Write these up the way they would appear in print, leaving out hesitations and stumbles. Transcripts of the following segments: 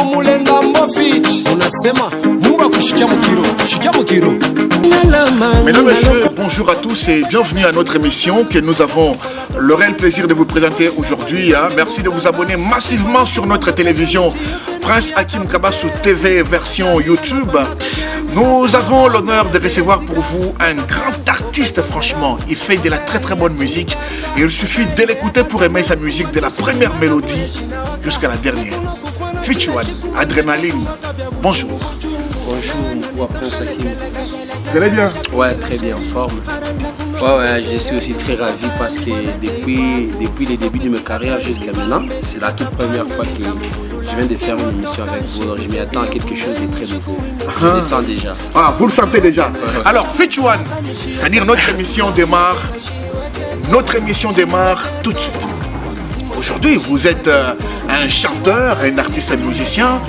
Mulenda Mbofich. Unasema Mungu akushikia mukiro. Shikia mukiro. Mesdames, Messieurs, bonjour à tous et bienvenue à notre émission que nous avons le réel plaisir de vous présenter aujourd'hui. Merci de vous abonner massivement sur notre télévision Prince Hakim Kabassou TV version YouTube. Nous avons l'honneur de recevoir pour vous un grand artiste, franchement. Il fait de la très très bonne musique et il suffit de l'écouter pour aimer sa musique de la première mélodie jusqu'à la dernière. Fichuan, Adrénaline, bonjour. Bonjour, Prince Hakim. Vous allez bien? Ouais, très bien, en forme. Ouais, je suis aussi très ravi parce que depuis les débuts de ma carrière jusqu'à maintenant, c'est la toute première fois que je viens de faire une émission avec vous. Donc je m'y attends à quelque chose de très nouveau. Je le sens déjà. Ah, vous le sentez déjà? Ouais. Alors, Fichuan, c'est-à-dire notre émission démarre tout de suite. Aujourd'hui, vous êtes un chanteur, un artiste, un musicien.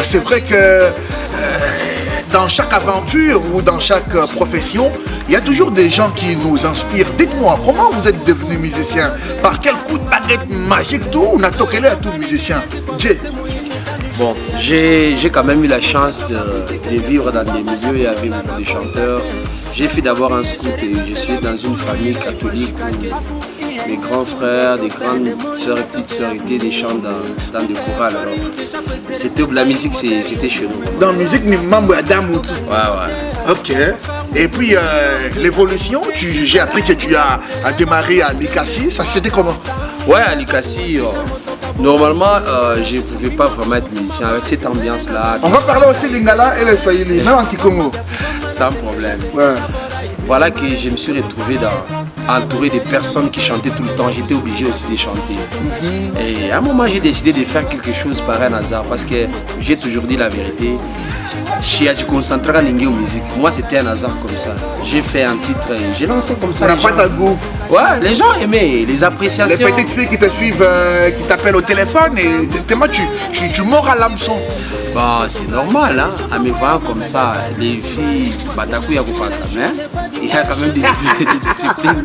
C'est vrai que dans chaque aventure ou dans chaque profession, il y a toujours des gens qui nous inspirent. Dites-moi, comment vous êtes devenu musicien? Par quel coup de baguette magique tout? On a toqué à tout musicien. Jay. Bon, j'ai quand même eu la chance de vivre dans des milieux où il y avait beaucoup de chanteurs. J'ai fait d'abord un scout et je suis dans une famille catholique où mes grands frères, des grandes sœurs et petites sœurs étaient des chants dans des chorales. Alors, c'était la musique, c'était chez nous. Dans la musique, ni membre Adam ou tout. Ouais. Ok. Et puis l'évolution, j'ai appris que tu as démarré à Likasi. Ça c'était comment? Ouais, à Likasi, normalement, je ne pouvais pas vraiment être musicien avec cette ambiance-là. On va parler aussi l'Ingala et le Swahili, même en Kikongo. Sans problème. Ouais. Voilà que je me suis retrouvé entouré de personnes qui chantaient tout le temps. J'étais obligé aussi de chanter. Et à un moment, j'ai décidé de faire quelque chose par un hasard parce que j'ai toujours dit la vérité. Je suis concentré en musique. Moi, c'était un hasard comme ça. J'ai fait un titre et j'ai lancé comme ça. On n'a pas ta goût. Ouais, les gens aimaient, les appréciations. Les petites filles qui te suivent, qui t'appellent au téléphone et tu mords à l'hameçon. Bon, c'est normal, hein. À me voir comme ça, les filles, Batakou Yakoupata, mais il y a quand même des disciplines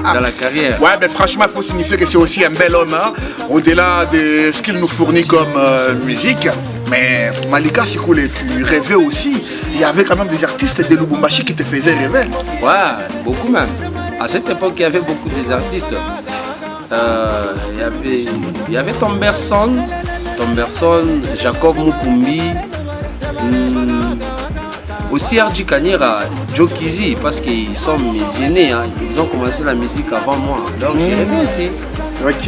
dans la carrière. Ouais, mais franchement, il faut signifier que c'est aussi un bel homme, hein, au-delà de ce qu'il nous fournit comme musique. Mais Malika Sikoulé, tu rêvais aussi. Il y avait quand même des artistes de Lubumbashi qui te faisaient rêver. Ouais, beaucoup même. À cette époque, il y avait beaucoup d'artistes. Il y avait Tomberson, Jacob Mukumbi, aussi Arji Kanyera, Joe Kizi, parce qu'ils sont mes aînés, hein. Ils ont commencé la musique avant moi. Donc j'ai rêvé aussi. Ok.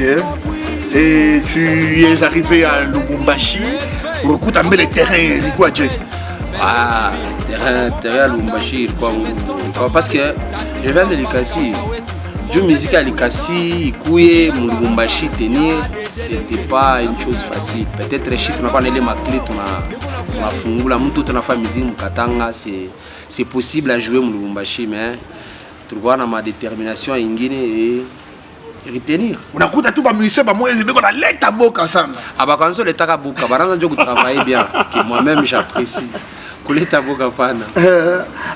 Et tu es arrivé à Lubumbashi. Écoute, tu as mis le terrain, Rigouadje. Ah, terrain à Lubumbashi, parce que je viens de Likasi. Du musique à Likasi, Ikouye, Lubumbashi, tenir, c'était pas une chose facile. Peut-être que tu n'as pas les clés, tu as fungula, tu as fait musique, c'est possible à jouer Lubumbashi, mais tu vois ma détermination et retenir. On a tout à musicien, moi je vais l'état boc ensemble. Ah bah quand on l'état boc, vous travaillez bien, que moi-même j'apprécie.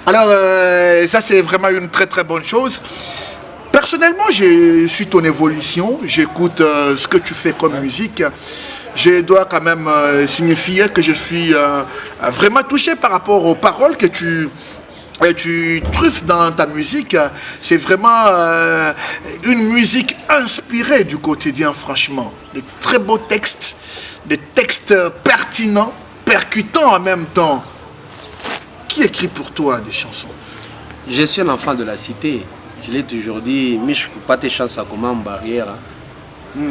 Alors ça c'est vraiment une très très bonne chose. Personnellement, je suis ton évolution, j'écoute ce que tu fais comme musique. Je dois quand même signifier que je suis vraiment touché par rapport aux paroles que tu truffes dans ta musique. C'est vraiment une musique inspirée du quotidien, franchement. Des très beaux textes, des textes pertinents, percutants en même temps. Qui écrit pour toi des chansons? Je suis un enfant de la cité. Je l'ai toujours dit, mais je ne peux pas te chanter comment en barrière.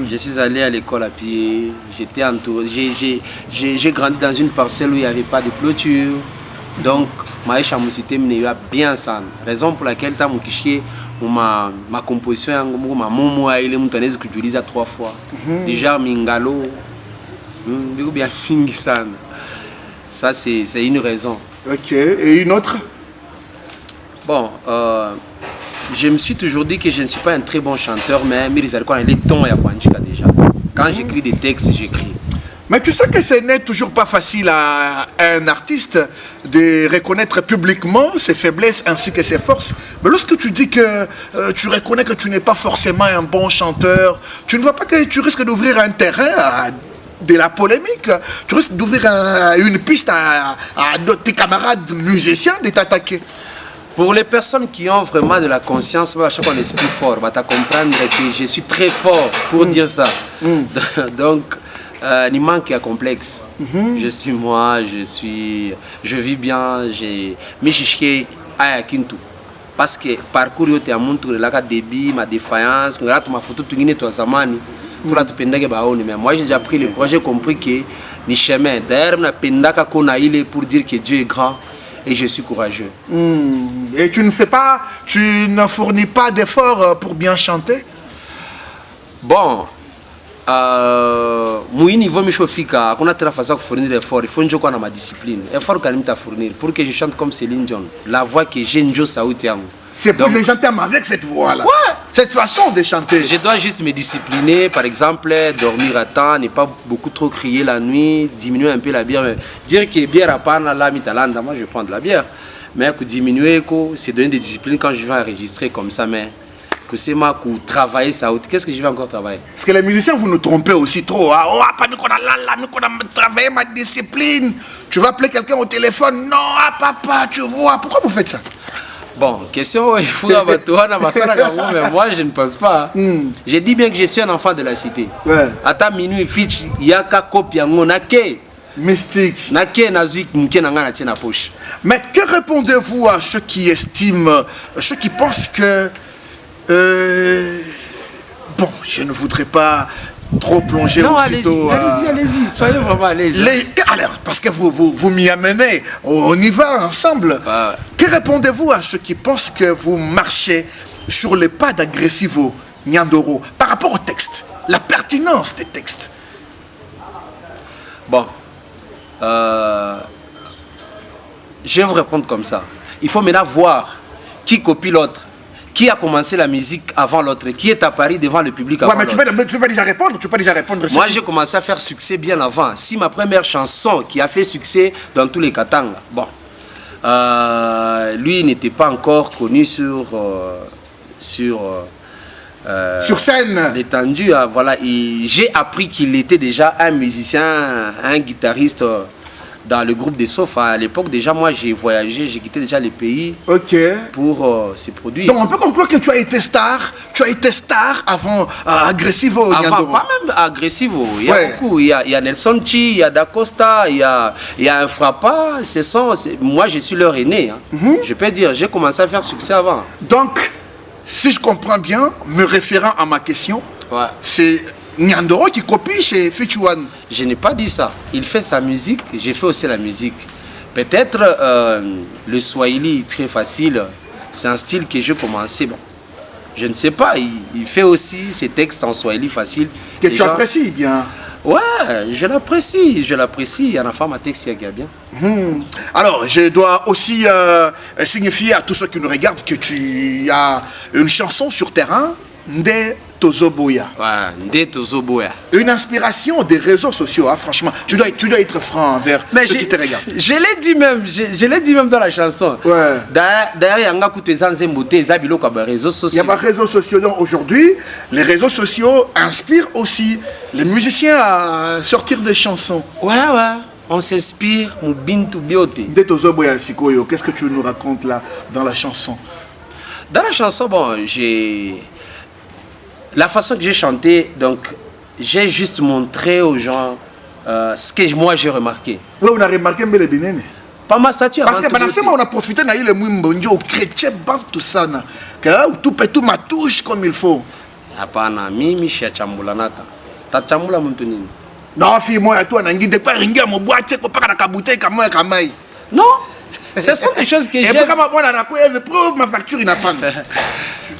Je suis allé à l'école à pied, j'étais entouré, j'ai grandi dans une parcelle où il n'y avait pas de clôture. Donc, ma cité me bien ça. Raison pour laquelle ma composition, ma momo a été que j'utilise 3 fois. Déjà, Mingalo, bien Fingisan. Ça, c'est une raison. Ok, et une autre? Bon, je me suis toujours dit que je ne suis pas un très bon chanteur, mais il est ton déjà. Quand j'écris des textes, j'écris. Mais tu sais que ce n'est toujours pas facile à un artiste de reconnaître publiquement ses faiblesses ainsi que ses forces. Mais lorsque tu dis que tu reconnais que tu n'es pas forcément un bon chanteur, tu ne vois pas que tu risques d'ouvrir un terrain de la polémique. Tu risques d'ouvrir une piste à tes camarades musiciens de t'attaquer. Pour les personnes qui ont vraiment de la conscience, à chaque fois un esprit fort, tu comprendre que je suis très fort pour dire ça. Donc, il manque un complexe. Je suis moi, je vis bien, mais je suis à Kintu. Parce que parcours yote ya muntu la débit, ma défaillance, là tu ma photo tu gine toi zamani. Tout là tu pendake baoni mais moi j'ai déjà pris le projet, compris que ni chemin. D'ailleurs na pendaka kona il est pour dire que Dieu est grand et je suis courageux. Et tu ne fournis pas d'efforts pour bien chanter? Bon, moi niveau michofika, qu'on a très facile de fournir des efforts, il faut que je ma discipline. Effort quand même à fournir pour que je chante comme Céline Dion. La voix que j'ai Njo Saoutiang. C'est pour que les gens t'aiment avec cette voix-là. Ouais. Cette façon de chanter. Je dois juste me discipliner, par exemple, dormir à temps, ne pas beaucoup trop crier la nuit, diminuer un peu la bière. Dire que bière à pas la mitalanda, moi je prends de la bière. Mais diminuer, c'est donner des disciplines quand je vais enregistrer comme ça. Mais que c'est moi qui travaille ça. Qu'est-ce que je vais encore travailler? Parce que les musiciens, vous nous trompez aussi trop. Hein? Oh, pas nous qu'on a là, nous qu'on a travaillé ma discipline. Tu vas appeler quelqu'un au téléphone. Non, papa, tu vois. Pourquoi vous faites ça? Bon, question, il faut avoir toi, mais moi je ne pense pas. J'ai dit bien que je suis un enfant de la cité. Ouais. Ata minuit, fitch, yaka copie, nake. Mystique. Nake nazik, mke nanga na poche. Mais que répondez-vous à ceux qui estiment, ceux qui pensent que... bon, je ne voudrais pas trop plonger non, aussitôt. Allez-y, soyez vraiment à l'aise. Alors, parce que vous m'y amenez, on y va ensemble. Ouais. Que répondez-vous à ceux qui pensent que vous marchez sur les pas d'Aggressivo Nyandoro par rapport au texte, la pertinence des textes? Bon, je vais vous répondre comme ça. Il faut maintenant voir qui copie l'autre. Qui a commencé la musique avant l'autre? Qui est à Paris devant le public avant l'autre? Tu peux déjà répondre. Moi, j'ai commencé à faire succès bien avant. Si ma première chanson qui a fait succès dans tous les Katanga, bon, lui n'était pas encore connu sur scène. L'étendue, voilà. J'ai appris qu'il était déjà un musicien, un guitariste. Dans le groupe des Sofa, à l'époque, déjà, moi, j'ai voyagé, j'ai quitté déjà les pays pour ces produits. Donc, on peut conclure que tu as été star avant Aggressivo Avant, Nyandoro. pas même Aggressivo. Il y a beaucoup. Il y a Nelson Chi, il y a Da Costa, il y a un Frappa. Moi, je suis leur aîné. Hein. Je peux dire, j'ai commencé à faire succès avant. Donc, si je comprends bien, me référant à ma question, c'est Nyandoro qui copie chez Fichuan. Je n'ai pas dit ça. Il fait sa musique, j'ai fait aussi la musique. Peut-être le Swahili très facile, c'est un style que j'ai commencé. Bon, je ne sais pas, il fait aussi ses textes en Swahili facile. Que tu apprécies bien. Ouais, je l'apprécie. Il y en a femme à texte qui est bien. Alors, je dois aussi signifier à tous ceux qui nous regardent que tu as une chanson sur terrain, Nde Tozoboya. Ouais, Nde Tozoboya. Une inspiration des réseaux sociaux, hein, franchement. Tu dois être franc envers ceux qui te regardent. Je l'ai dit même dans la chanson. Ouais. D'ailleurs, il y a un coup de Zanzemboté, il y a des réseaux sociaux. Il y a des réseaux sociaux. Donc aujourd'hui, les réseaux sociaux inspirent aussi les musiciens à sortir des chansons. Ouais. On s'inspire, Moubintou Biote. Nde Tozoboya Sikoyo, qu'est-ce que tu nous racontes là dans la chanson? Dans la chanson, bon, la façon que j'ai chanté, donc j'ai juste montré aux gens ce que moi j'ai remarqué. Oui, on a remarqué mais les binènes. Pas ma statue. Parce que pendant ce moment, on a profité de le Moumbonjo, au chrétien, tout ça, tout peut tout ma touche comme il faut. Hapana, mimi shia chambulanaka. Ta chambula mtu nini? Non, fille, moi, toi, nangi de pas ringa mon boîte, ko pas la bouteille comme moi, comme non. Ce sont des choses que j'aime. Et puis, quand je prouve ma facture, il n'a pas.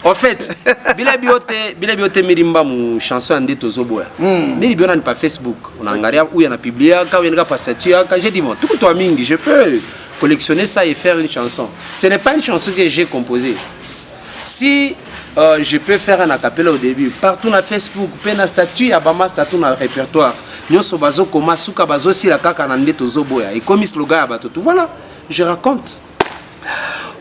En fait, Bila Biote Mirimba, mon chanson Nde Tozoboya. Mais il n'est pas Facebook. On a regardé où il y a publié, quand il y a pas statut, quand j'ai dit, bon, tout toi mingi, je peux collectionner ça et faire une chanson. Ce n'est pas une chanson que j'ai composée. Si je peux faire un acapella au début, partout na Facebook, pena statut, abama statut dans le répertoire. Nyoso bazo koma suka bazo si la kaka na Nde Tozoboya. Et comme slogan à bateau, voilà, je raconte.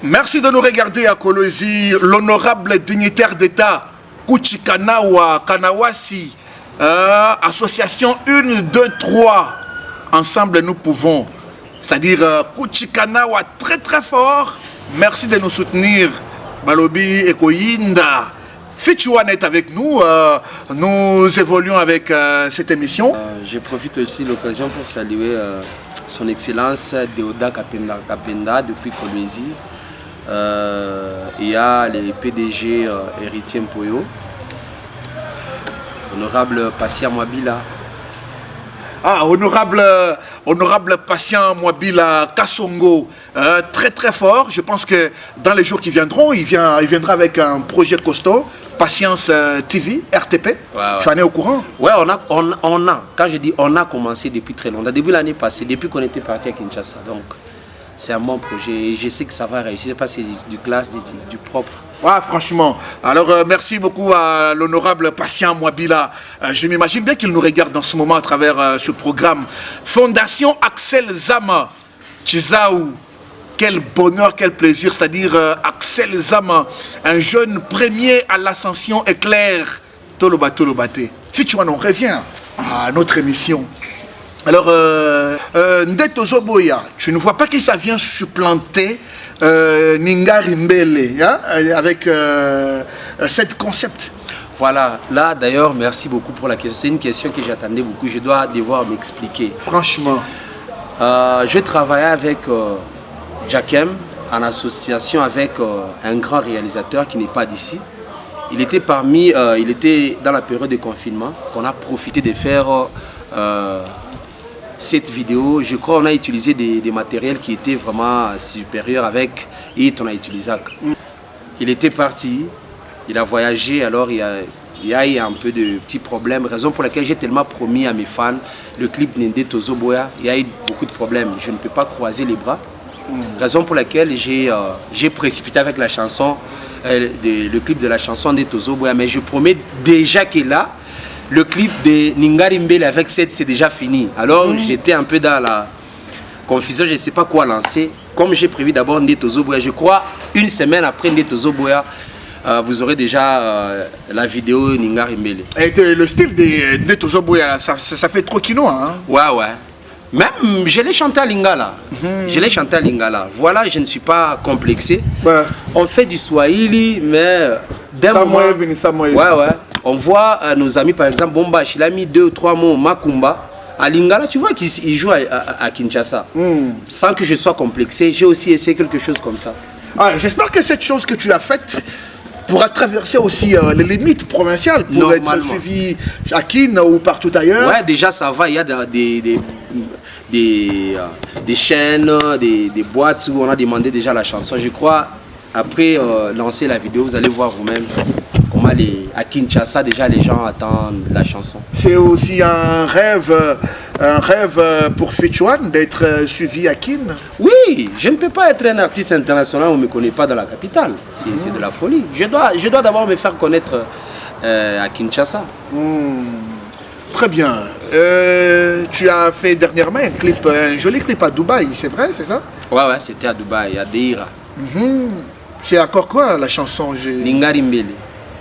Merci de nous regarder à Kolwezi, l'honorable dignitaire d'État, Kuchikanawa Kanawasi, association 1, 2, 3. Ensemble, nous pouvons. C'est-à-dire, Kuchikana wa très très fort. Merci de nous soutenir. Balobi et Koyinda. Fichouane est avec nous. Nous évoluons avec cette émission. Je profite aussi de l'occasion pour saluer son Excellence Deoda Kapenda depuis Kolwezi. Il y a les PDG Héritier Mpoyo, honorable Passia Mwabila. Honorable patient Mwabila Kassongo, très très fort. Je pense que dans les jours qui viendront, il viendra avec un projet costaud. Patience TV, RTP. Ouais. Tu en es au courant? Ouais, on a, quand je dis on a commencé depuis très longtemps, depuis l'année passée, depuis qu'on était parti à Kinshasa. Donc, c'est un bon projet et je sais que ça va réussir. C'est pas du classe, du propre. Ouais, franchement. Alors, merci beaucoup à l'honorable patient Mwabila. Je m'imagine bien qu'il nous regarde en ce moment à travers ce programme. Fondation Axel Zama, Chizaou. Quel bonheur, quel plaisir. C'est-à-dire Axel Zama, un jeune premier à l'ascension éclair. Tolobate. Fichouane, on revient à notre émission. Alors, Ndeto Zoboya, tu ne vois pas que ça vient supplanter Ningari Mbele hein, avec cette concept. Voilà, là d'ailleurs, merci beaucoup pour la question. C'est une question que j'attendais beaucoup. Je dois devoir m'expliquer. Franchement. Je travaillais avec Jackem en association avec un grand réalisateur qui n'est pas d'ici. Il était dans la période de confinement qu'on a profité de faire cette vidéo. Je crois qu'on a utilisé des matériels qui étaient vraiment supérieurs avec et on a utilisé. Il était parti, il a voyagé, alors il y a eu un peu de petits problèmes, raison pour laquelle j'ai tellement promis à mes fans le clip Ndeto Zoboya. Il y a eu beaucoup de problèmes, je ne peux pas croiser les bras. Raison pour laquelle j'ai précipité avec la chanson, le clip de la chanson Ndeto Zoboya, mais je promets déjà que là, le clip de Ningari Mbele avec cette, c'est déjà fini. Alors j'étais un peu dans la confusion, je ne sais pas quoi lancer. Comme j'ai prévu d'abord Ndeto Zoboya, je crois une semaine après Ndeto Zoboya, vous aurez déjà la vidéo Ningari Mbele. Et le style de Ndeto Zoboya, ça fait trop quinoa. Hein? Ouais. Même, je l'ai chanté à Lingala. Je l'ai chanté à Lingala. Voilà, je ne suis pas complexé. Ouais. On fait du Swahili, mais d'un moment... Ouais. On voit nos amis, par exemple, Bombash, il a mis 2 ou 3 mots, Makumba. À Lingala, tu vois qu'il joue à Kinshasa. Sans que je sois complexé, j'ai aussi essayé quelque chose comme ça. J'espère que cette chose que tu as faite pourra traverser aussi les limites provinciales pour être suivi à Kin ou partout ailleurs. Ouais, déjà ça va, il y a des chaînes, des boîtes où on a demandé déjà la chanson. Je crois, après lancer la vidéo, vous allez voir vous-même comment à Kinshasa, déjà les gens attendent la chanson. C'est aussi un rêve pour Fichouane d'être suivi à Kin. Oui, je ne peux pas être un artiste international, on ne me connaît pas dans la capitale. C'est de la folie. Je dois d'abord me faire connaître à Kinshasa. Très bien. Tu as fait dernièrement un joli clip à Dubaï, c'est vrai, c'est ça? Ouais, c'était à Dubaï, à Deira. C'est encore quoi la chanson? Ningari Mbele.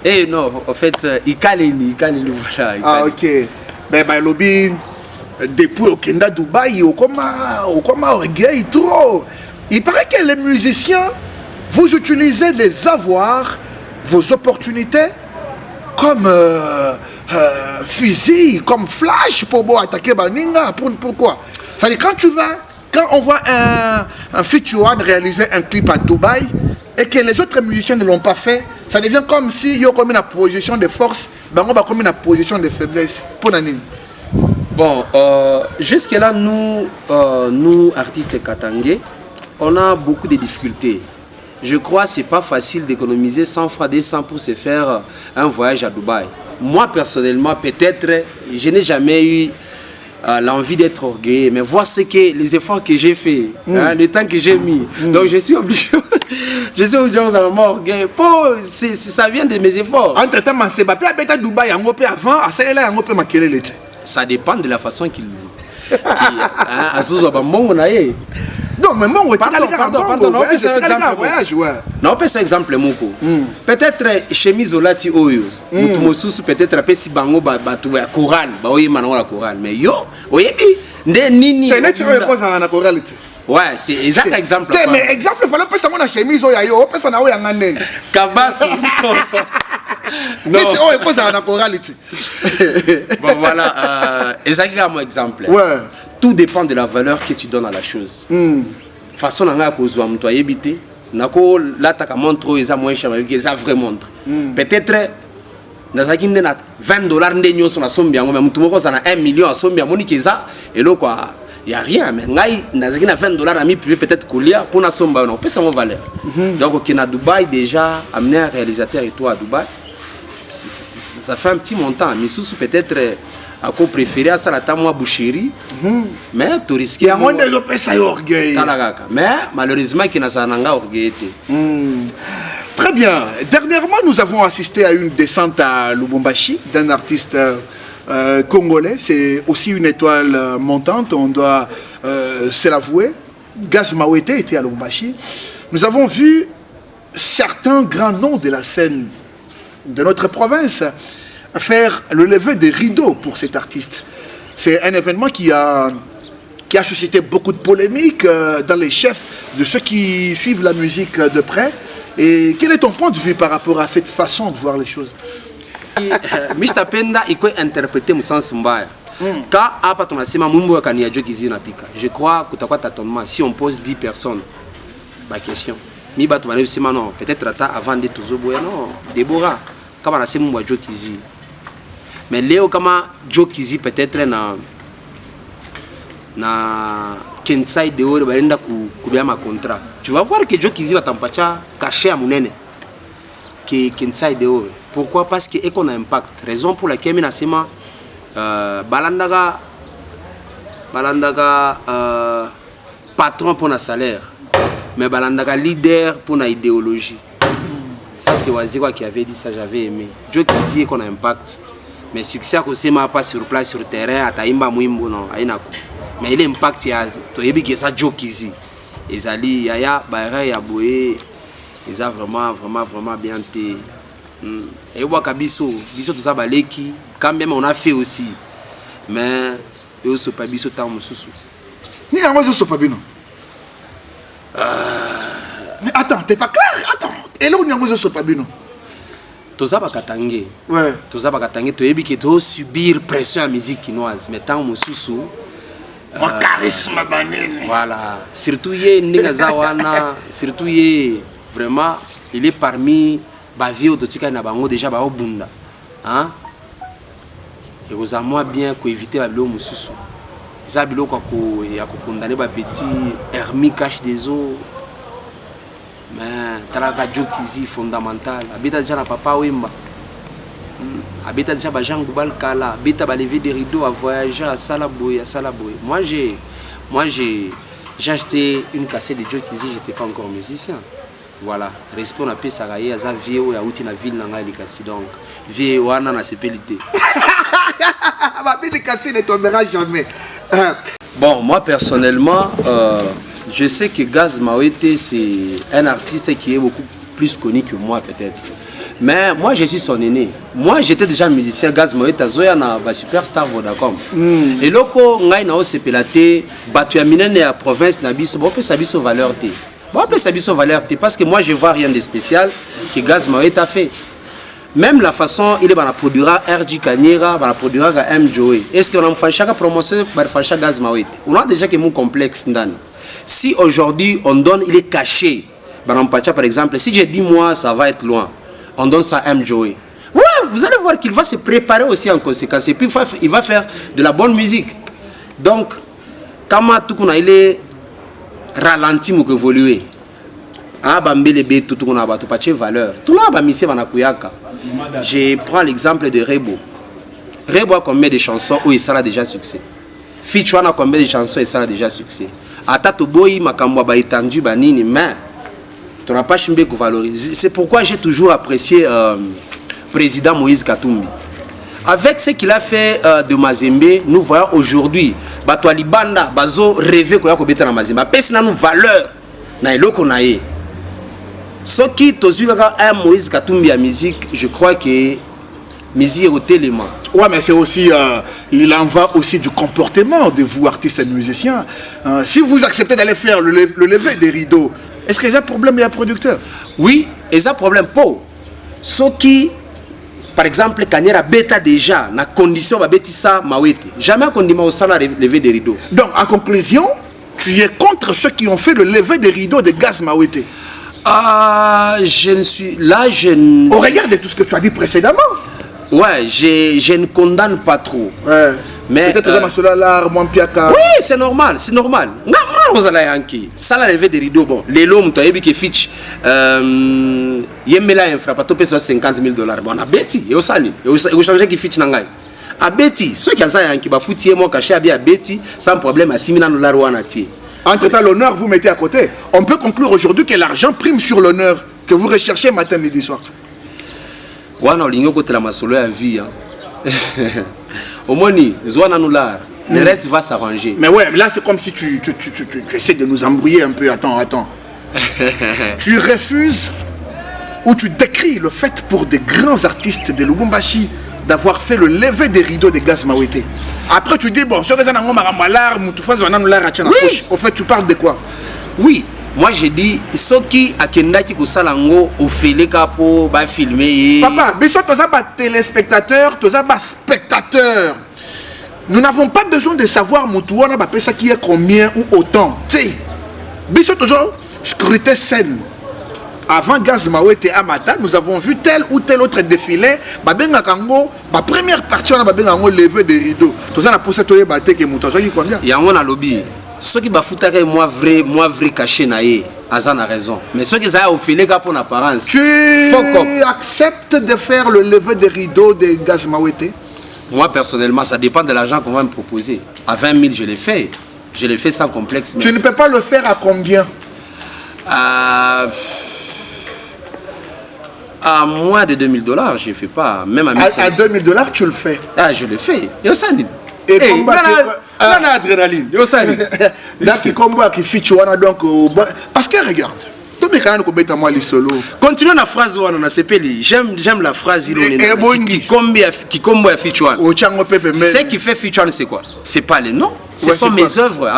Eh non, en fait, Ikaleni, voilà. Ok. Mais Lobi, depuis au Kenda Dubaï, au orgueil trop. Il paraît que les musiciens, vous utilisez les avoirs, vos opportunités, comme fusil, comme flash pour attaquer Baninga. Pourquoi? C'est-à-dire quand on voit un Fichouane réaliser un clip à Dubaï et que les autres musiciens ne l'ont pas fait, ça devient comme si il y a comme une position de force, on va comme une position de faiblesse. Pour Nanine. Bon, jusque-là, nous artistes katangais, on a beaucoup de difficultés. Je crois que ce n'est pas facile d'économiser 100 francs, 200 pour se faire un voyage à Dubaï. Moi, personnellement, peut-être, je n'ai jamais eu l'envie d'être orgueilleux, mais voir les efforts que j'ai fait, le temps que j'ai mis. Donc, je suis obligé. Je suis obligé de orgueil. Ça vient de mes efforts. Entre-temps, c'est pas à Dubaï, avant, ça dépend de la façon qu'il... Non, mais bon, pardon, non, c'est un exemple. Voyage, ouais. Non, c'est un exemple, moko. Peut-être chemise olati oyo. Mutumosusu peut-être après si bango batu ya chorale, ba oyi manwa la chorale, mais yo, oyebi nde nini. T'es net sur la chorale. Ouais, c'est exact exemple. Mais exemple, il fallait pas savoir la chemise oyo yo, personne na oyo ngandel. Kabasu. Non. Bon voilà, exactement exemple. Ouais. Tout dépend de la valeur que tu donnes à la chose. Façon nanga kozwa mtu ayebite, nako lataka montre eza moins cher mais eza vrai montre. Peut-être nazaki na $20 nde nyonso na sombi yango mais mtu moko za na 1 million a sombi amoni keza elo quoi. Il y a rien mais ngai nazaki na $20 à mi privé peut-être kolia pour na somba non, pesa mon valeur. Donc OK na Dubaï déjà amener un réalisateur et toi à Dubaï. Ça fait un petit montant. Mais sous peut-être à quoi préférer à ça la tamo boucherie. Mais tu risques. Il y a moins de ça orgueil. Mais malheureusement qu'il n'a pas orgueil. Très bien. Dernièrement, nous avons assisté à une descente à Lubumbashi d'un artiste congolais. C'est aussi une étoile montante. On doit se l'avouer. Gaz Mawete était à Lubumbashi. Nous avons vu certains grands noms de la scène de notre province faire le lever des rideaux pour cet artiste. C'est un événement qui a suscité beaucoup de polémiques dans les chefs de ceux qui suivent la musique de près. Et quel est ton point de vue par rapport à cette façon de voir les choses? Mr. Penda, il peut interpréter mon sens mbaya. Quand apa tunasema mumbo kani Joe Kizzy na pika. Je crois que kutakuwa tâtonnement si on pose 10 personnes ma question. Mi batu bana sema non, peut-être avant de toujours non, Déborah. Kama na sema Joe Kizzy. Mais leo kama Joe Kizzy peut-être na Kensai de ore baenda kubia ma contrat. Tu vas voir que Joe Kizzy va tampacha caché à munene. Que Kensai de ore. Pourquoi? Parce que qu'on a impact. Raison pour laquelle mina sema balandaga patron pour na salaire. Mais balandaga leader pour na idéologie. Ça c'est Wazirwa qui avait dit ça, j'avais aimé. Joe Kizzy qu'on a impact. Mais succès à c'est pas sur place, sur terrain, à Taïmba Mouimbo, non, mais il impact, il y a ça Joe Kizzy. Et Zali, Yaya, Baira, Yaboué, ils ont vraiment bien été. Et Wakabiso, Biso tout ça, Baleki, quand même on a fait aussi. Mais, il y a pas Biso Tam Soussou. Ni la moi, je suis pas bien. Mais attends, t'es pas clair? Attends. Et là, on n'y a pas bien. Toza bakatangé. Ouais. Toza bakatangé, tu es que tu subir pression à la musique chinoise. Mais tant Moussoussou. Charisme banane. Voilà. Surtout, il y a surtout, vraiment, il est parmi les vieux de Tika Nabango déjà au Bunda. Hein? Et vous avez moins bien qu'éviter la bilo Moussoussou. Ça a bilo qu'il y a condamné les petits Hermie cache des eaux. Mais talaga Joe Kizzy fondamental abita déjà na papa wemba abita déjà ba Jean Goubal Kala abita ba lever des rideaux à voyager à Salaboy. Moi j'ai acheté une cassette de Joe Kizzy, j'étais pas encore musicien. Voilà, respect on appelle ça gaïa za vieux ya outi na ville na ngai likasi donc vieux wana na sepelité. Ba bi likasi ne tombera jamais. Bon, moi personnellement je sais que Gaz Mawete c'est un artiste qui est beaucoup plus connu que moi peut-être. Mais moi je suis son aîné. Moi j'étais déjà musicien. Gaz Mawete Zoya na ba superstar Vodacom. Et loko ngai na osepelate batu ya minene ya province na biso bo pe sabiso valeur té. Bon pe sabiso valeur té parce que moi je vois rien de spécial que Gaz Mawete a fait. Même la façon il est bana produira RG Kanyera, bana produira M Joey. Est-ce qu'on a fait chaque promotion par faire Gaz Mawete? On a déjà que mon complexe ndani. Si aujourd'hui on donne, il est caché, par exemple, si j'ai dit moi ça va être loin, on donne ça à M. Joey. Ouais, vous allez voir qu'il va se préparer aussi en conséquence et puis il va faire de la bonne musique. Donc, quand il est ralenti ou évolué, je prends l'exemple de Rebo. Rebo a combien de chansons où il sera déjà succès? Fichouana a combien de chansons où il sera déjà succès? Atato boy makambo ba étendu banini mais tu n'as pas valoriser. C'est pourquoi j'ai toujours apprécié président Moïse Katumbi. Avec ce qu'il a fait de Mazembe, nous voyons aujourd'hui, Bato Alibanda, Bazo rêver qu'on a kobeta na Mazembe. Pèse na nous valeur, na eloko na ye. Ce qui tozuka un Moïse Katumbi à musique, je crois que musique est au télément. Ouais, mais c'est aussi, il en va aussi du comportement de vous, artistes et musiciens. Si vous acceptez d'aller faire le lever des rideaux, est-ce qu'il y a un problème, il y a un producteur? Oui, il y a un problème pour ceux qui, par exemple, quand il y a bêta déjà, na condition de bêtisa mawete. Jamais qu'on dit au salaire lever des rideaux. Donc, en conclusion, tu es contre ceux qui ont fait le lever des rideaux de Gaz Mawete? Je ne suis là, je ne... Au regard de tout ce que tu as dit précédemment. Ouais, je ne condamne pas trop. Ouais. Mais peut-être là, moins piaka. oui, c'est normal, c'est normal. Non, vous allez yanki. Ça la lever des rideaux, bon. Les lots, tu as vu que Fitch, yemela un frappe, tu payes 50 000 $. Bon, on a bêti, et au sali, et au changer qui Fitch n'angai. A bêti, ceux qui ont ça yanki, bah foutier moi caché à bien bêti, sans problème à 6 000 $ ou à nati. Entre-temps, l'honneur, vous mettez à côté. On peut conclure aujourd'hui que l'argent prime sur l'honneur que vous recherchez matin, midi, soir. Ouais, non, l'igno côté la masolo à vie. Au moins, le reste va s'arranger. Mais ouais, là, c'est comme si tu essaies de nous embrouiller un peu. Attends. Tu refuses ou tu décris le fait pour des grands artistes de Lubumbashi d'avoir fait le lever des rideaux de Gaz Mawete. Après, tu dis, bon, sur les années, au fait, tu parles de quoi? Oui, moi j'ai dit, ceux qui a kendaki kusalango au fele kapo ba filmer. Papa, mais soit tu as téléspectateurs, tu as spectateurs. Nous n'avons pas besoin de savoir Moutouana ça qui est combien ou autant. Tu sais, toujours scruter scène. Avant Gaz Mawete à Mata, nous avons vu tel ou tel autre défilé. Babenga Kango, ma première partie on a babenga lever des rideaux. Tout ça n'a pas ça toye baté que Moutouana qui combien? Il y a un lobby. Ceux qui bafutaka moi vrai caché naé, Azan a raison. Mais ceux qui ont au filet pour en apparence. Tu acceptes de faire le lever des rideaux de Gaz Mawete? Moi personnellement, ça dépend de l'argent qu'on va me proposer. À 20 000, je l'ai fait. Je l'ai fait sans complexe. Tu ne peux pas le faire à combien? À moins de 2 000 $, je ne fais pas. Même à 1500. À 2 000 $, tu le fais. Ah, je le fais. Et au Sanid. Et combat l'adrénaline. Et au Sanid. Là, qui combat qui fit donc. Parce que regarde. Continuons la phrase où on a sepeli. J'aime la phrase qui combo à Fichuan. Ce qui fait Fichuan, c'est quoi? C'est pas les noms. Ce sont mes œuvres.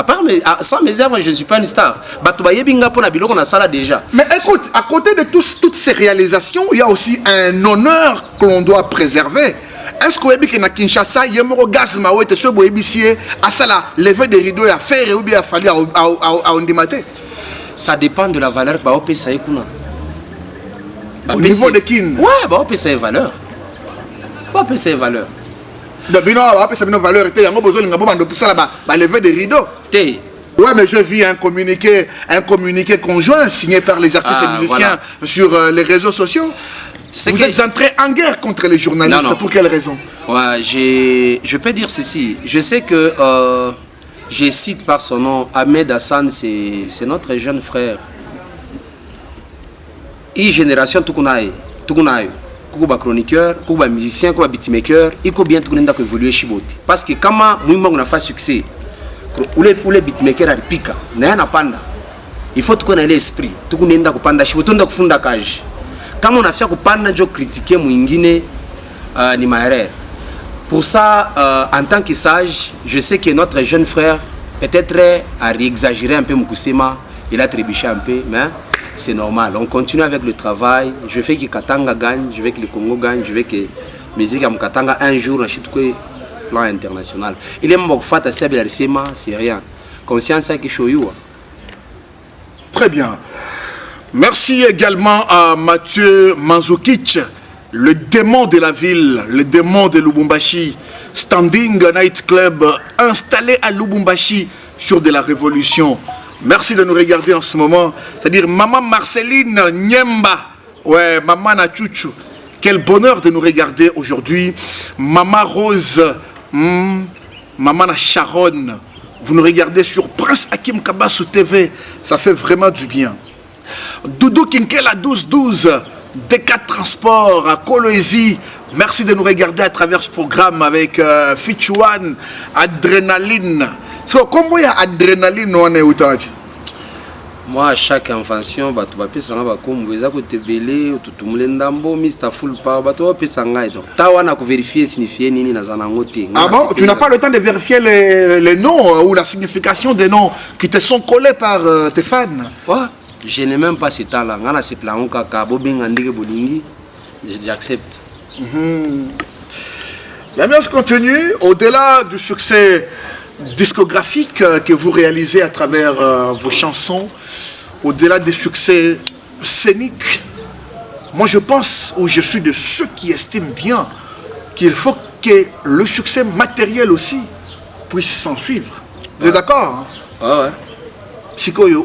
Sans mes œuvres, je ne suis pas une star. On a ça déjà. Mais écoute, à côté de toutes ces réalisations, il y a aussi un honneur que l'on doit préserver. Est-ce que na Kinshasa, il y a un Gaz Mawete, ce boébissier, à ça là, lever des rideaux à faire ou bien à fallir à Ondimate? Ça dépend de la valeur que vous avez. Au niveau de Kin? Ouais, vous avez une valeur. Vous avez une valeur. Donc, vous avez une valeur. Vous avez besoin de lever des rideaux. Ouais, mais je vis un communiqué conjoint signé par les artistes et musiciens sur les réseaux sociaux. Vous êtes entrés en guerre contre les journalistes. Non. Pour quelle raison? Ouais, je peux dire ceci. Je sais que... je cite par son nom, Ahmed Hassan, c'est notre jeune frère. Une génération, tout qu'on a eu. Kuba chroniqueur, Kuba musicien, Kuba beatmaker, il faut bien tout le monde évoluer chez Bote. Parce que quand on a fait succès, où les beatmakers ont piqué, il faut qu'on ait l'esprit, tout le monde a panda chez Bote, tout le monde a cage. Quand on a fait que panda, je critiquer Mouingine, ni ma erreur. Pour ça, en tant que sage, je sais que notre jeune frère peut-être a réexagéré un peu Moukousema, il a trébuché un peu, mais c'est normal. On continue avec le travail. Je veux que Katanga gagne, je veux que le Congo gagne, je veux que la musique à Katanga un jour achète le plan international. Il est mort fait à Sema, c'est rien. Conscience à Kishoyou. Très bien. Merci également à Mathieu Manzoukic, le démon de la ville, le démon de Lubumbashi, Standing Night Club installé à Lubumbashi sur de la révolution. Merci de nous regarder en ce moment. C'est-à-dire Maman Marceline Nyemba, ouais, Maman Nachouchou. Quel bonheur de nous regarder aujourd'hui. Maman Rose, Maman Sharon. Vous nous regardez sur Prince Hakim Kabassou TV. Ça fait vraiment du bien. Doudou Kinkela 1212. D4 Transport à Coloésie, Merci de nous regarder à travers ce programme avec Fichuan, Adrénaline. So, comment il y a Adrénaline, on est autant? Moi, à chaque invention, tu vas passer comme vous avez te belé, tu me l'endambo, Mr. Full Power, tu vas passer en gaïdo. Tu vas vérifier signifier nini na zanangote. Ah bon, tu n'as pas le temps de vérifier les noms ou la signification des noms qui te sont collés par tes fans? Ouais, je n'ai même pas ce temps-là. On a ce plan, j'accepte. L'ambiance continue, au-delà du succès discographique que vous réalisez à travers vos chansons, au-delà des succès scéniques, moi je pense, ou je suis de ceux qui estiment bien qu'il faut que le succès matériel aussi puisse s'en suivre. Vous êtes d'accord, hein? Ouais.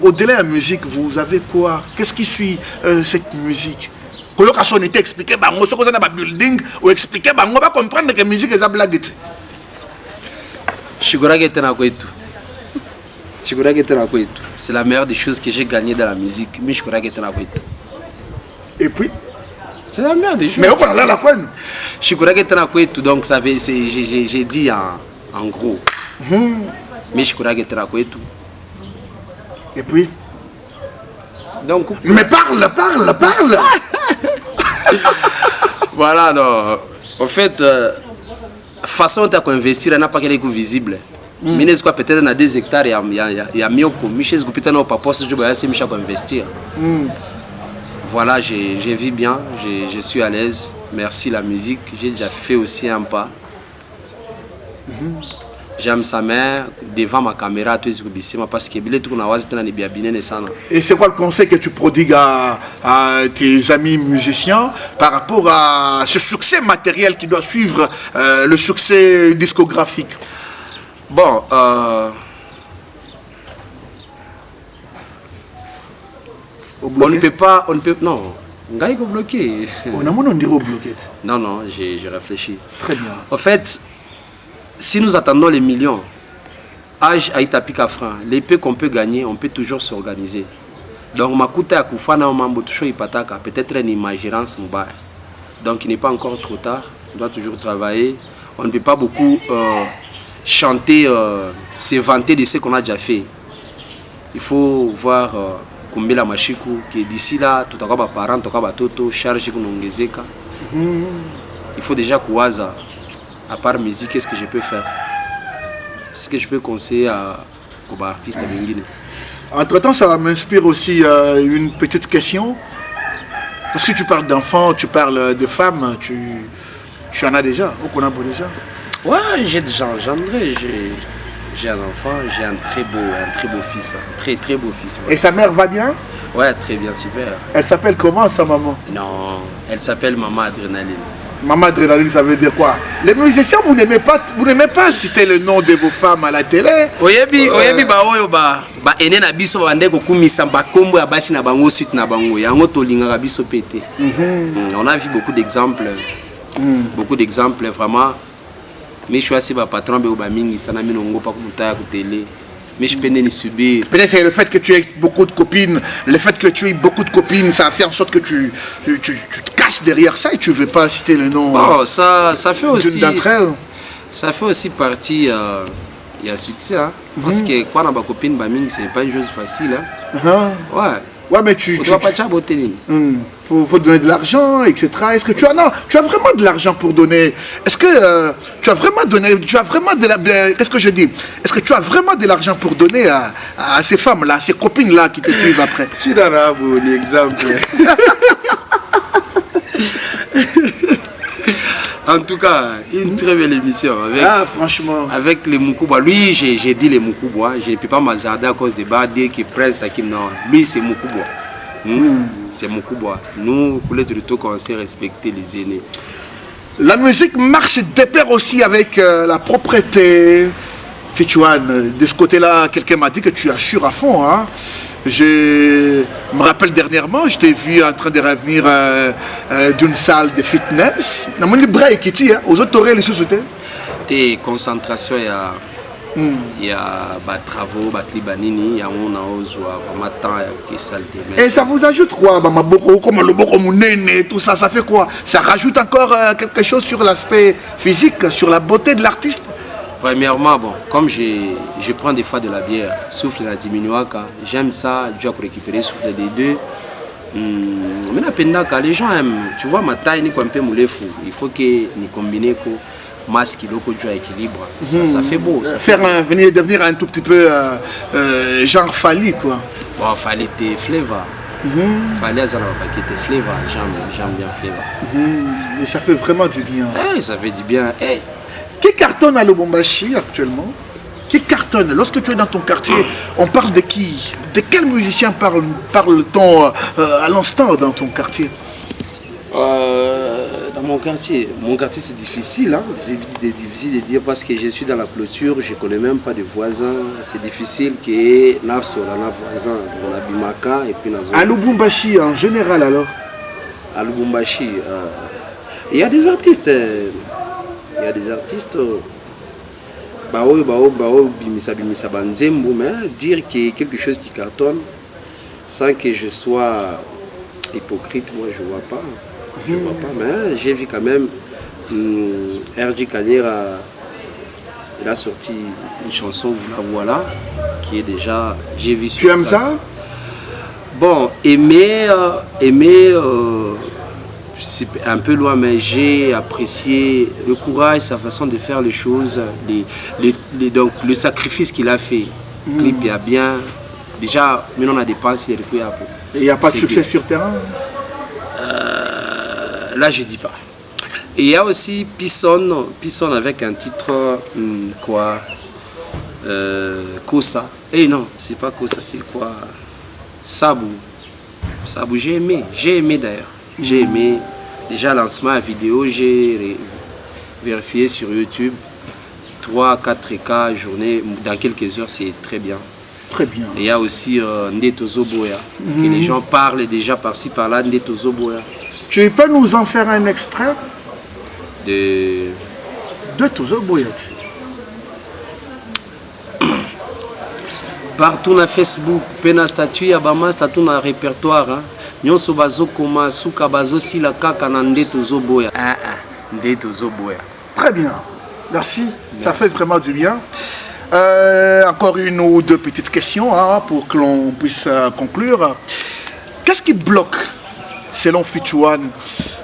Au-delà de la musique, vous avez quoi? Qu'est-ce qui suit cette musique? Quand on était expliqué, on se dans un building, ou expliqué, on va comprendre que la musique est une blague. C'est la meilleure des choses que j'ai gagnées dans la musique. Et puis? C'est la meilleure des choses. Mais on va la quoi? Donc j'ai dit en gros. Mais et puis? Donc, mais parle! Voilà, non. En fait, façon de investir, n'a pas qu'elle est visible. Mais peut-être dans 2 hectares, il y a mieux que Michel Goupita n'a pas pensé que je vais investir. Voilà, je vis bien, je suis à l'aise. Merci la musique. J'ai déjà fait aussi un pas. J'aime sa mère devant ma caméra parce que et c'est quoi le conseil que tu prodigues à tes amis musiciens par rapport à ce succès matériel qui doit suivre le succès discographique? Bon, on ne peut pas, non, on dirait bloqué. On dirait bloqué. Non, j'ai réfléchi. Très bien. En fait, si nous attendons les millions, âge à Itapika franc, l'épée qu'on peut gagner, on peut toujours s'organiser. Donc, Makuta à Koufana, peut-être une imagérance. Donc, il n'est pas encore trop tard. On doit toujours travailler. On ne peut pas beaucoup chanter, se vanter de ce qu'on a déjà fait. Il faut voir combien la machikou qui est d'ici là, tout à coup, parents, tout à coup, toto, charge, il faut déjà kouaza. À part musique, qu'est-ce que je peux faire? Ce que je peux conseiller aux artistes à Benguine. Entre-temps, ça m'inspire aussi une petite question. Parce que tu parles d'enfants, tu parles de femmes, tu en as déjà, ou qu'on a beau déjà? Ouais, j'ai déjà engendré. J'ai un enfant, j'ai un très beau fils. Un très beau fils. Ouais. Et sa mère va bien? Ouais, très bien, super. Elle s'appelle comment, sa maman? Non, elle s'appelle Maman Adrénaline. Maman Adrénaline, ça veut dire quoi? Les musiciens, vous n'aimez pas citer le nom de vos femmes à la télé? Oyebi ene na biso bande ko kumisa bakombo ya basi na bango suite na bango yango tolinga biso pété. On a vu beaucoup d'exemples. Beaucoup d'exemples vraiment. Mais je suis assez patron be obamingi sana minongo pa kumutaya ku télé. Mais je peux ni subir. Peut-être c'est le fait que tu aies beaucoup de copines, le fait que tu aies beaucoup de copines, ça fait en sorte que tu te caches derrière ça et tu ne veux pas citer le nom. Oh, ça fait aussi. D'une d'entre elles. Ça fait aussi partie. Il y a succès, hein? Parce que quand on a ma copine, ce n'est pas une chose facile. Hein? Ouais, mais tu dois pas faut donner de l'argent, etc. Est-ce que tu as vraiment de l'argent pour donner? Est-ce que tu as vraiment donné, qu'est-ce que je dis? Est-ce que tu as vraiment de l'argent pour donner à ces femmes-là, à ces copines-là qui te suivent après? Je suis dans un exemple. En tout cas, une très belle émission. Franchement. Avec les Moukouba. Lui, j'ai dit les Moukouba. Je ne peux pas m'hazarder à cause des badés qui prennent ça. Non, lui, c'est Moukouba. C'est Moukouba. Nous, pour les trucs, on sait respecter les aînés. La musique marche de pair aussi avec la propreté. Fichuan, de ce côté-là, quelqu'un m'a dit que tu assures à fond. Hein? Je me rappelle dernièrement, je t'ai vu en train de revenir d'une salle de fitness. Aux autres oreilles, les sous-soutés. Tes concentrations Il y a des travaux, des clibanini, il y a vraiment temps qui saleté. Et ça vous ajoute quoi, comme le boko mounene, tout ça, ça fait quoi? Ça rajoute encore quelque chose sur l'aspect physique, sur la beauté de l'artiste? Premièrement, bon, comme je prends des fois de la bière, souffle la diminuaka, j'aime ça, je dois récupérer le souffle des deux. Mais les gens aiment, tu vois, ma taille n'est un peu moulefou. Il faut que nous combiner masque loco du équilibre. Ça fait beau. Ça faire devenir un tout petit peu genre Fali, quoi. Bon, Fali était flavor. Fali azala paquet était flavor. J'aime bien flavor. Et ça fait vraiment du bien. Ça fait du bien. Qui cartonne à Lubumbashi actuellement? Qui cartonne? Lorsque tu es dans ton quartier, on parle de qui? De quel musicien parle-t-on à l'instant dans ton quartier? Dans mon quartier c'est difficile, hein? C'est difficile de dire parce que je suis dans la clôture, je ne connais même pas de voisins. C'est difficile que Nafso, la voisin, on a Bimaka et puis à Lubumbashi en général alors? À Lubumbashi, il y a des artistes. Bimisa Banzembo, mais dire qu'il y a quelque chose qui cartonne sans que je sois hypocrite, moi je ne vois pas. Mais j'ai vu quand même R.J. Kanyera, il a sorti une chanson, voilà, qui est déjà, j'ai vu sur Tu aimes ça? Bon, aimer, c'est un peu loin, mais j'ai apprécié le courage, sa façon de faire les choses, donc, le sacrifice qu'il a fait. Le clip, il y a bien. Déjà, maintenant on a dépensé, il n'y a pas de succès sur terrain? Là, je ne dis pas. Et il y a aussi Pisson avec un titre, Kosa. Non, c'est pas Kosa, c'est quoi? Sabou, j'ai aimé d'ailleurs. J'ai aimé. Déjà, lancement à vidéo, j'ai vérifié sur YouTube. 3-4 journée, dans quelques heures, c'est très bien. Très bien. Et il y a aussi Ndeto Zoboya. Et les gens parlent déjà par-ci par-là, Ndeto Zoboya. Tu peux nous en faire un extrait? De Tozo Boya. Partout na Facebook, pena statut ya bama statut na répertoire. Nyonso bazo koma suka bazo sila kaka na Ndeto Zoboya. Ndeto Zoboya. Très bien. Merci. Ça fait vraiment du bien. Encore une ou deux petites questions pour que l'on puisse conclure. Qu'est-ce qui bloque, selon Fichouane,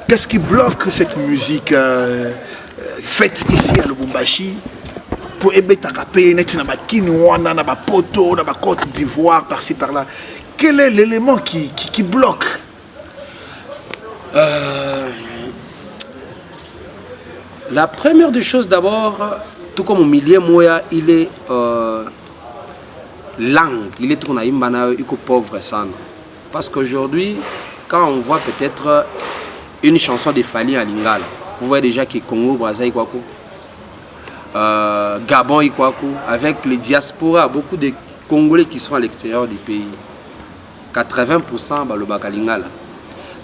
qu'est-ce qui bloque cette musique faite ici à Lubumbashi pour Ebetakape, Netinabakini, Nabapoto, Côte d'Ivoire, par-ci par-là? Quel est l'élément qui bloque? La première des choses d'abord, tout comme au milieu, moi, il est langue, il est tout pauvre ça. Parce qu'aujourd'hui, quand on voit peut-être une chanson de Fali à Lingala, vous voyez déjà que Congo, Brazzaville, Gabon, avec les diasporas, beaucoup de Congolais qui sont à l'extérieur du pays, 80% le Bakalingala.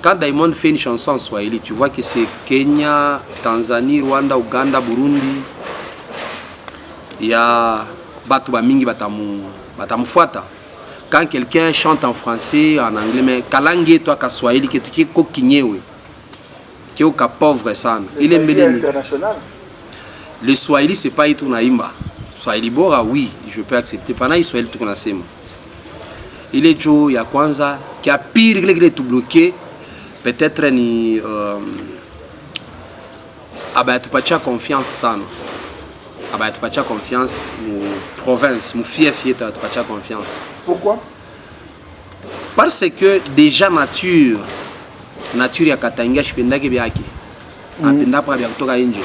Quand Diamond fait une chanson en Swahili, tu vois que c'est Kenya, Tanzanie, Rwanda, Ouganda, Burundi. Il y a Batuba Mingi Batamufwata. Quand quelqu'un chante en français, en anglais, mais Kalangue, toi, Swahili, que tu es coquigné, qui est pauvre, ça. Il est international. Le Swahili, c'est pas tout naïmba. Swahili Bora, oui, je peux accepter. Pendant le Swahili, tout connaissez. Il est Joe, il y a Kwanza, qui a pire que tout bloqué. Peut-être ni tu pas confiance ça. Tu pas confiance dans province, mon fief tu pas confiance. Pourquoi? Parce que déjà nature ya Katanga je penda ke biaki. Apenda pa bia kutoka nje.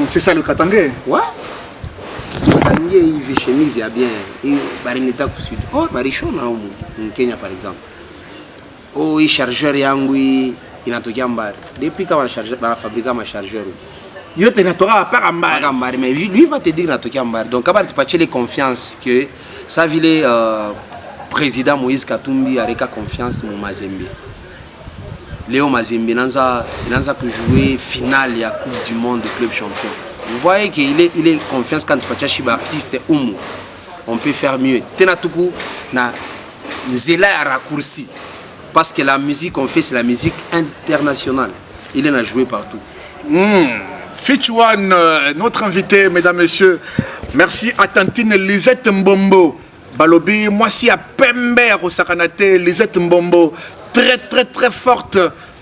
C'est ça le Katanga? Ouais. Katanga il vit chemise ya bien. Il barineta ku sud. Oh barisho na humu en Kenya par exemple. Oh, il chargeur yangu inatokea Mbari. Depuis quand on fabrique ma chargeur. Yo te natora pas Mbari. Mais lui va te dire inatokea Mbari. Donc quand tu patche les confiance que ça vile président Moïse Katumbi areka confiance mon Mazembe. Léo Mazembe nanza que jouer finale ya Coupe du monde de club champion. Vous voyez qu'il est, il est confiance quand tu es artiste on peut faire mieux. Tenatuku na nzela ya raccourci parce que la musique qu'on fait c'est la musique internationale. Il en a joué partout. Fichouane, notre invité, mesdames, messieurs, merci à Tantine Lisette Mbombo. Balobi, moi si à Pember au Sakanate, Lisette Mbombo, très très très forte.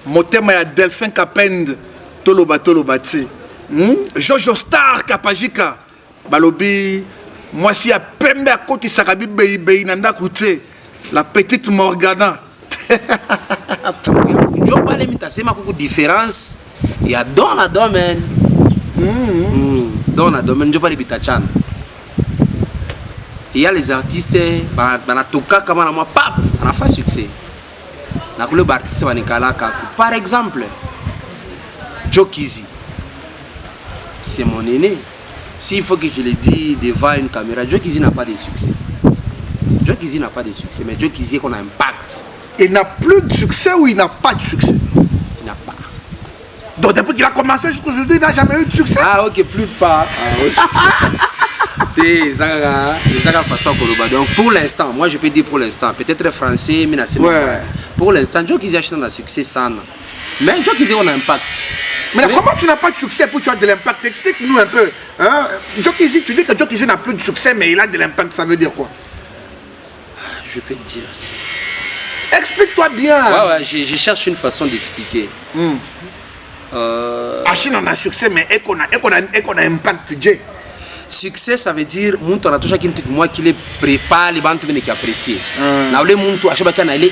Motema ya Delphin Kapend, Tolobati. Jojo Star Kapajika, Balobi, moi si à Pember à côté Sakabi Beyi Nanda Koute, la petite Morgana. Je parle de ma différence. Il y a dans la domaine. Dans la domaine, je parle de Bitachan. Il y a les artistes, on a fait succès. Par exemple, Joe Kizzy, c'est mon aîné. S'il faut que je le dise devant une caméra, Joe Kizzy n'a pas de succès. Joe Kizzy n'a pas de succès, mais Joe Kizzy qu'on a un impact. Il n'a plus de succès ou il n'a pas de succès? Il n'a pas. Donc depuis qu'il a commencé jusqu'à aujourd'hui, il n'a jamais eu de succès? Ah ok, plus pas. Donc pour l'instant, moi je peux dire pour l'instant, peut-être français, mais c'est ouais. Pour l'instant, Joe Kizzy a un succès sans. Mais Joe Kizzy on a un impact. Mais comment tu n'as pas de succès pour tu as de l'impact? Explique-nous un peu. Hein? Joe Kizzy, tu dis que Joe Kizzy n'a plus de succès, mais il a de l'impact, ça veut dire quoi? Je peux te dire. Explique-toi bien. Ouais, je cherche une façon d'expliquer. Achille en a succès, mais est qu'on a impact, Dieu. Succès, ça veut dire que a toujours moi qui les prépare, les bandes qui apprécient.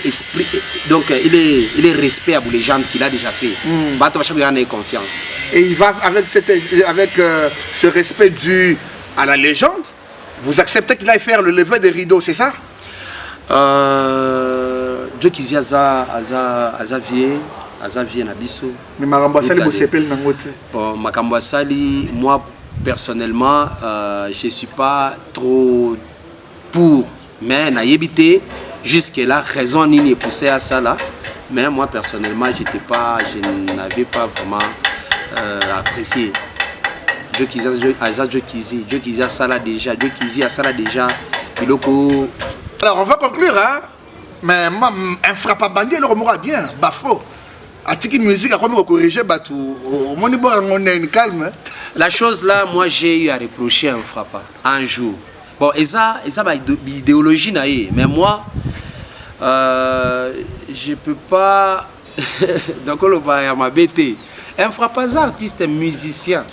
Esprit, donc il est respect à les gens qu'il a déjà fait. Confiance. Et il va avec ce respect dû à la légende. Vous acceptez qu'il aille faire le lever des rideaux, c'est ça? Joe Kizzy aza vie na biso. Mais Marambasali vous s'appelle Nangote. Bon, Makambasali, moi personnellement, je suis pas trop pour, mais na yebité jusque là raison ni poussé à ça là. Mais moi personnellement, je n'avais pas vraiment apprécié. Joe Kizzy a ça là déjà, Joe Kizzy a ça là déjà. Biloko. Alors on va conclure, hein. Mais un frappe à bandit, alors on mourra bien, bafo. A tiki musique, à quoi me corriger, batou. On est une calme. La chose là, moi j'ai eu à reprocher un frappant un jour. Bon, et ça idéologie naïe, mais moi, je peux pas. Donc on va m'abêter. Un frappant, artiste, musicien.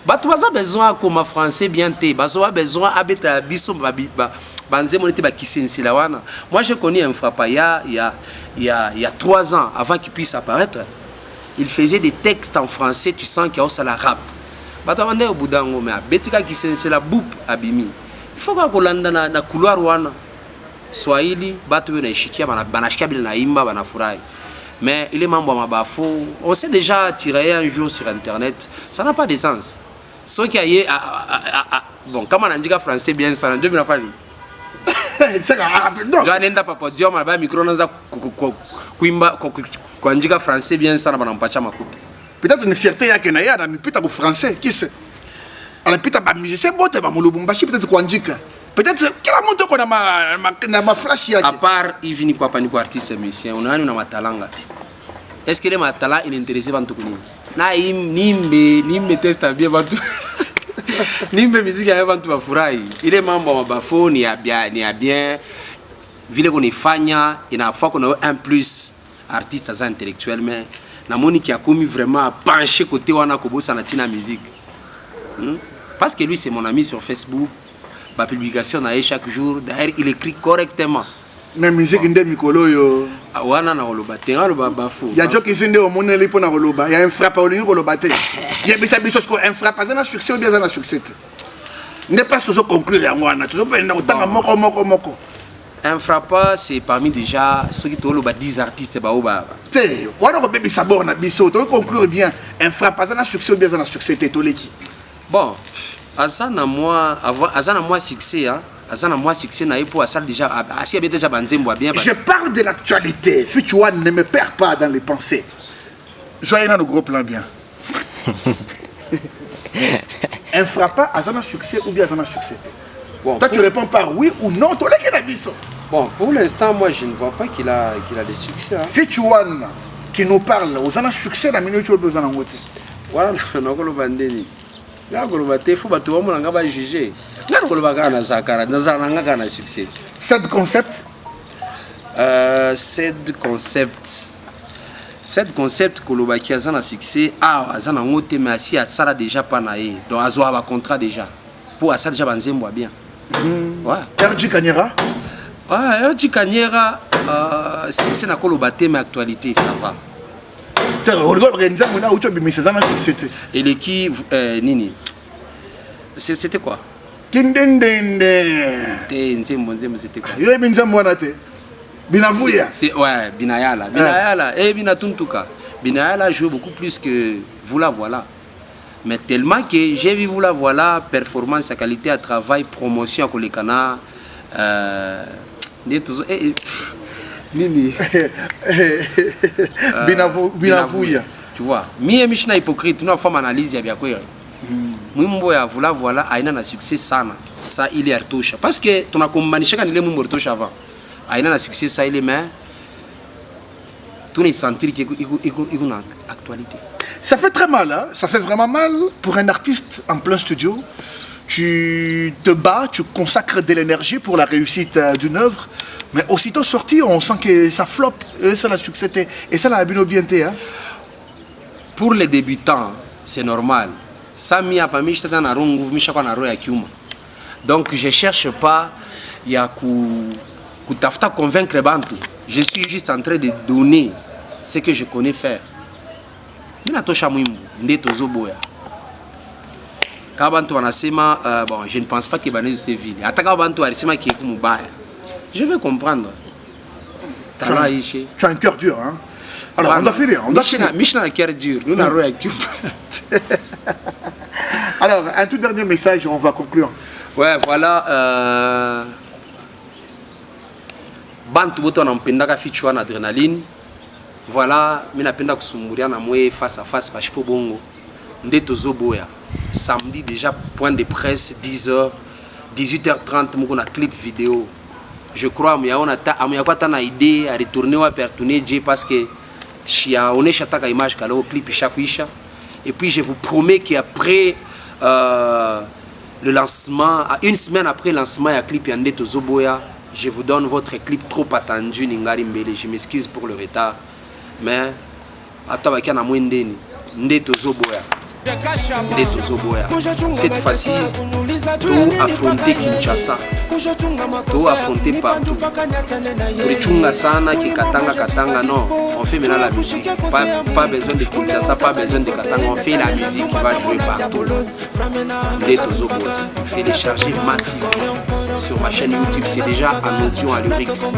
Bah tu as besoin comme français bien té. Bah tu as besoin d'habiter biso moi j'ai connu un frappant il y a 3 ans avant qu'il puisse apparaître. Il faisait des textes en français, tu sens qu'il y a aussi la rap. Au bout d'un moment, c'est la boupe abimi. Il faut qu'on lande dans le couloir wana. Swahili, mais il est membre de Bafo. On s'est déjà tiré un jour sur internet. Ça n'a pas de sens. Ce qui est bon, comme on dit français bien ça, je vais faire. Joanenda papa Diom alba micro naza kuimba kuandika français bien sana banampacha makuta. Peut-être une fierté ya kenaya na mipita ku français qui sait. Ala pita ba musicien bote ba mulubumbashi peut-être kuandika. Peut-être kila mtu ko na ma flash yake. À part Ivini kwa pani kwa artiste musicien, unaani una matalanga. Est-ce que les matala il intéressé bantu kunini? Na nimbe testa bien bantu. Nimbe musique ya bantu bafurahi. Ile mambo mabafo ni ya bien. Vile konifanya inafaa kuna un plus artiste za intellectuellement. Na moni qui a commis vraiment penché côté wana kobosa na tina musique. Parce que lui c'est mon ami sur Facebook. Ma publication na chaque jour. D'ailleurs il écrit correctement. Mais musique ndé mikolo yo. Wana na oloba tenga oloba bafo. Ya Joe Kizzy ndé omoneli po na oloba. Ya un frappe olingi oloba te. Ya bisa biso ko un frappe za na succès ou bien za na succès. N'est pas toujours conclure ya wana. Toujours penda otanga moko. Un frappeur c'est parmi déjà ceux qui ont 10 artistes baoba. Té, wana ko bebi sabor na biso. To conclure bien un frappe za na succès ou bien za na succès te toleki. Bon, azana moi succès hein. Azana moi succès na pour ça déjà asi avait déjà banzembo bien. Je parle de l'actualité. Fichouane ne me perds pas dans les pensées. Joyeux dans le gros plan bien. un frappant a un succès ou bien a un succès? Bon, toi, tu réponds par oui ou non. Bon, pour l'instant, moi, je ne vois pas qu'il a des succès. Hein. Fichuan, qui nous parle, aux un succès, la minute où vous en avez. Voilà, on a le bandeni. Là, on a été fou, on a jugé. Là, on a un succès. Cette concept? Cette concept que a un succès, a un autre, mais si ça a déjà pas naé. Donc, il y a un contrat déjà. Pour ça, déjà, on va bien. Ouais. RJ Kanyera? Ouais, RJ Kanyera, c'est un colobaté, mais actualité, ça va. Et l'équipe, Nini, c'était quoi? C'était quoi? Binavouya. Ouais, Binayala. Binayala, et Binatuntuka. Binayala joue beaucoup plus que Voula Voilà. Mais tellement que j'ai vu Voula Voilà, performance, qualité à travail, promotion à Kolekana. Nini. Binavouya. Tu vois, mi Mishna hypocrite, nous avons analyse ya biakwere. Mumbo ya Voula Voilà a un succès sana. Ça il est artouche. Parce que ton accompagné quand il est mumbo artouche avant. Il a un succès, ça il est, mais tout est sentir qu'il y a une actualité. Ça fait très mal, hein? Ça fait vraiment mal pour un artiste en plein studio. Tu te bats, tu consacres de l'énergie pour la réussite d'une œuvre, mais aussitôt sorti, on sent que ça floppe, ça l'a succès, et ça l'a bien bien. Hein? Pour les débutants, c'est normal. Ça m'a pas mis dans la ronde, donc je cherche pas, il y a Kutafta convaincre Bantu. Je suis juste en train de donner ce que je connais faire. Bon, je ne pense pas qu'il va nous sévir. Je vais comprendre. Tu as un cœur dur, hein? Alors, on doit finir. On doit finir. Michel a un cœur dur. Nous n'avons rien. Alors, un tout dernier message, on va conclure. Ouais, voilà. Bantu boto nampendaka fichwa na adrénaline. Voilà, mi napenda kusumburia na mwe face à face parce que bongo nde tozoboya. Samedi déjà point de presse 10h 18h30 moko na clip vidéo. Je crois on a pas na idée à retourner ou à retourner parce que chia on est chataka image kalo clip chakuisha et puis je vous promets qu'après le lancement, une semaine après le lancement, il y a un clip Yande Tozoboya. Je vous donne votre clip trop attendu, Ningari Mbele. Je m'excuse pour le retard. Mais, cette fois-ci, tout affronter Kinshasa, tout affronter partout. Pour les Chunga Sana, qui Katanga, non, on fait maintenant la musique. Pas besoin de Kinshasa, pas besoin de Katanga, on fait la musique qui va jouer partout. Téléchargez massivement sur ma chaîne YouTube, c'est déjà en audio à l'Urix.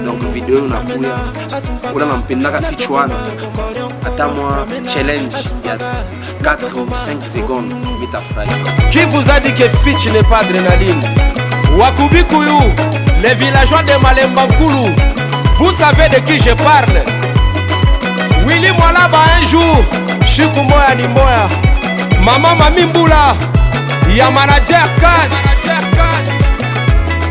Donc vidéo on a pouya. On a un pendaga fichuana. Attends-moi, challenge, il y a 4 ou 5 secondes. Qui vous a dit que Fitch n'est pas adrénaline? Wakubikuyu, les villageois de Malembankulu, vous savez de qui je parle? Willy Mwalaba un jour, Chiku Moya ni Moya, Maman Mamimbula, il y a manager Kass.